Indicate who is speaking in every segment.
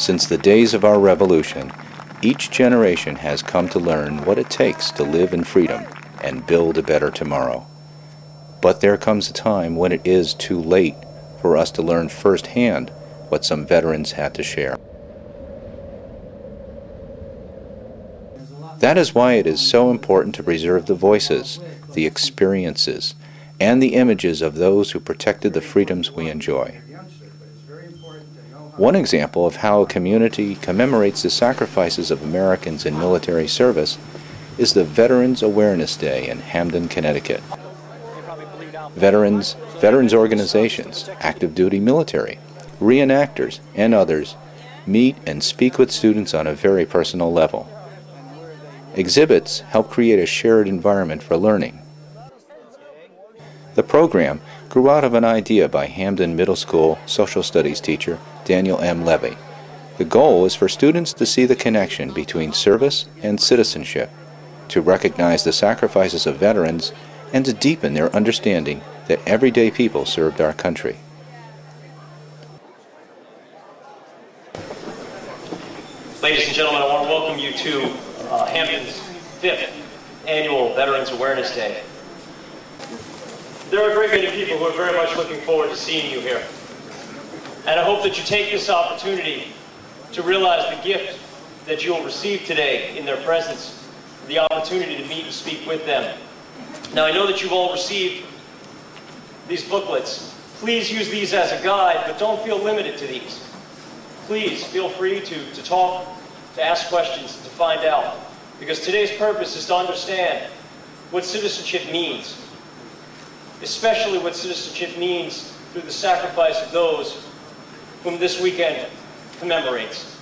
Speaker 1: Since the days of our revolution, each generation has come to learn what it takes to live in freedom and build a better tomorrow. But there comes a time when it is too late for us to learn firsthand what some veterans had to share. That is why it is so important to preserve the voices, the experiences, and the images of those who protected the freedoms we enjoy. One example of how a community commemorates the sacrifices of Americans in military service is the Veterans Awareness Day in Hamden, Connecticut. Veterans organizations, active duty military, reenactors, and others meet and speak with students on a very personal level. Exhibits help create a shared environment for learning. The program grew out of an idea by Hamden Middle School social studies teacher Daniel M. Levy. The goal is for students to see the connection between service and citizenship, to recognize the sacrifices of veterans, and to deepen their understanding that everyday people served our country.
Speaker 2: Ladies and gentlemen, I want to welcome you to Hamden's 5th Annual Veterans Awareness Day. There are a great many people who are very much looking forward to seeing you here. And I hope that you take this opportunity to realize the gift that you will receive today in their presence, the opportunity to meet and speak with them. Now, I know that you've all received these booklets. Please use these as a guide, but don't feel limited to these. Please feel free to talk, to ask questions, to find out. Because today's purpose is to understand what citizenship means, especially what citizenship means through the sacrifice of those whom this weekend commemorates.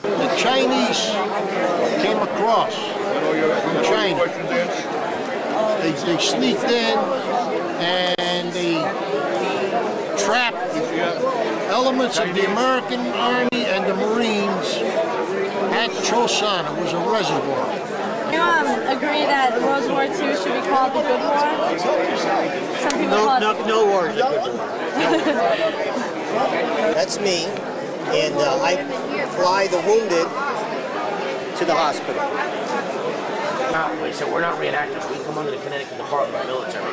Speaker 3: The Chinese came across from China. They sneaked in and they trapped elements of the American Army and the Marines at Chosin. It was a reservoir.
Speaker 4: You agree that World War II should be called the Good War? Some people call it...
Speaker 5: No war is a good war. That's me, and I fly the wounded to the hospital.
Speaker 6: So we're not reenactors. We come under the Connecticut Department of Military.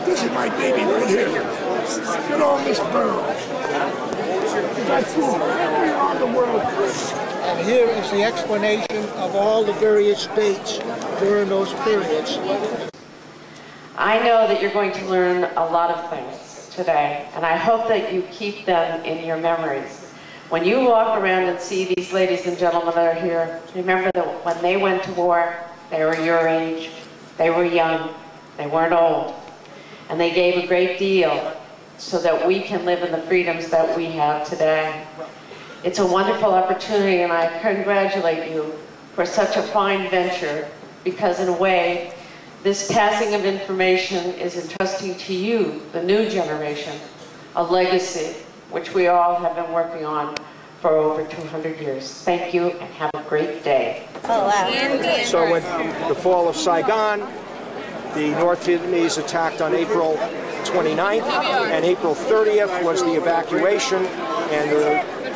Speaker 3: This is my baby right here. Get on this barrel. I flew around the world. And here is the explanation of all the various dates during those periods.
Speaker 7: I know that you're going to learn a lot of things today, and I hope that you keep them in your memories. When you walk around and see these ladies and gentlemen that are here, remember that when they went to war, they were your age, they were young, they weren't old, and they gave a great deal so that we can live in the freedoms that we have today. It's a wonderful opportunity, and I congratulate you for such a fine venture, because in a way, this passing of information is entrusting to you, the new generation, a legacy which we all have been working on for over 200 years. Thank you, and have a great day.
Speaker 4: Oh, wow.
Speaker 8: So when the fall of Saigon, the North Vietnamese attacked on April 29th, and April 30th was the evacuation, and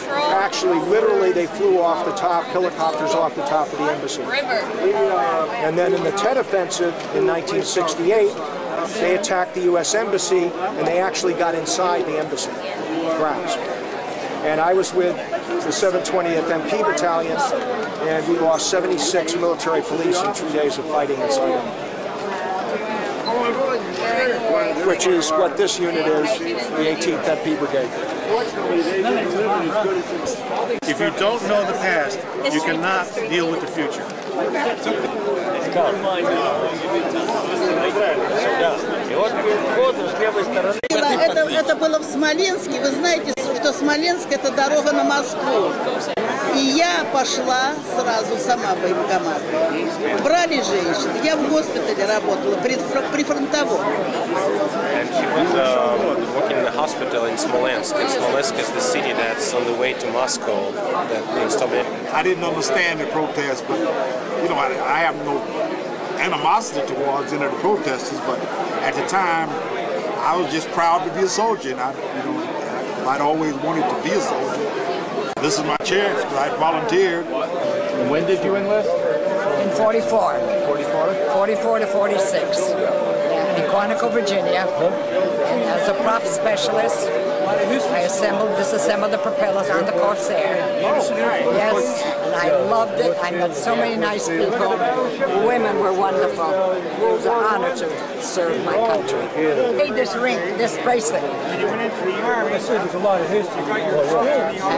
Speaker 8: actually, literally, they flew off the top, helicopters off the top of the embassy. And then in the Tet Offensive in 1968, they attacked the U.S. Embassy, and they actually got inside the embassy grounds. And I was with the 720th MP Battalion, and we lost 76 military police in 2 days of fighting inside them. Which is what this unit is, the 18th MP Brigade.
Speaker 9: If you don't know the past, you cannot deal with the future.
Speaker 10: Это было в Смоленске. Вы знаете, что Смоленск — это дорога на Москву. И я пошла сразу сама в военкомат. Брали женщин. Я в госпитале работала, прифронтовом.
Speaker 11: And she was working in the hospital in Smolensk. And Smolensk is the city that's on the way to Moscow that they stopped it.
Speaker 9: I didn't understand the protest, but you know, I have no
Speaker 3: animosity towards any of the protesters, but at the time, I was just proud to be a soldier, and I'd always wanted to be a soldier. This is my chance, because I volunteered.
Speaker 12: And when did you enlist?
Speaker 13: In 44.
Speaker 12: 44?
Speaker 13: 44 to 46. In Quantico, Virginia. As a prop specialist, I disassembled the propellers on the Corsair. Yes, and I loved it. I met so many nice people. Women were wonderful. It was an honor to serve my country. I made this ring, this bracelet. I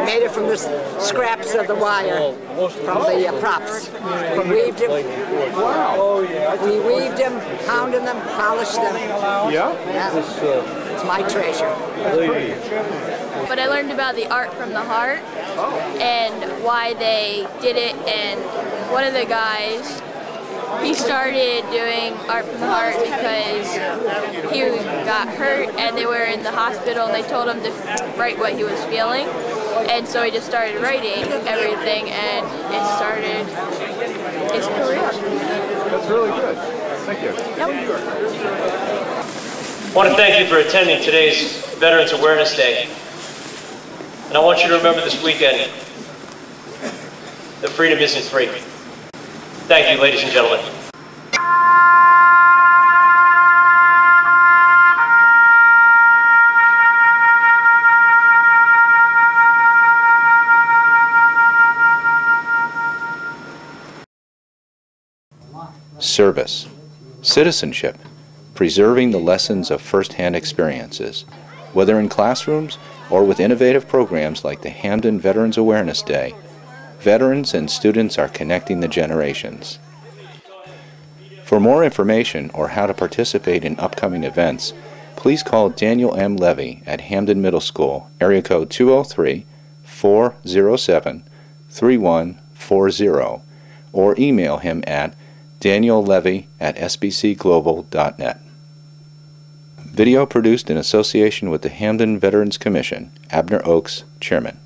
Speaker 13: made it from the scraps of the wire from the props. We weaved them. Wow. We weaved them, pounded them, polished them.
Speaker 12: Yeah?
Speaker 13: It's my treasure.
Speaker 14: But I learned about the art from the heart and why they did it, and one of the guys, he started doing art from the heart because he got hurt and they were in the hospital and they told him to write what he was feeling, and so he just started writing everything and it started his career.
Speaker 12: That's really good. Thank you.
Speaker 14: Yep.
Speaker 2: I want to thank you for attending today's Veterans Awareness Day. And I want you to remember this weekend that freedom isn't free. Thank you, ladies and gentlemen.
Speaker 1: Service, citizenship, preserving the lessons of first-hand experiences, whether in classrooms or with innovative programs like the Hamden Veterans Awareness Day. Veterans and students are connecting the generations. For more information or how to participate in upcoming events, please call Daniel M. Levy at Hamden Middle School, area code 203-407-3140, or email him at daniellevy@sbcglobal.net. Video produced in association with the Hamden Veterans Commission. Abner Oakes, Chairman.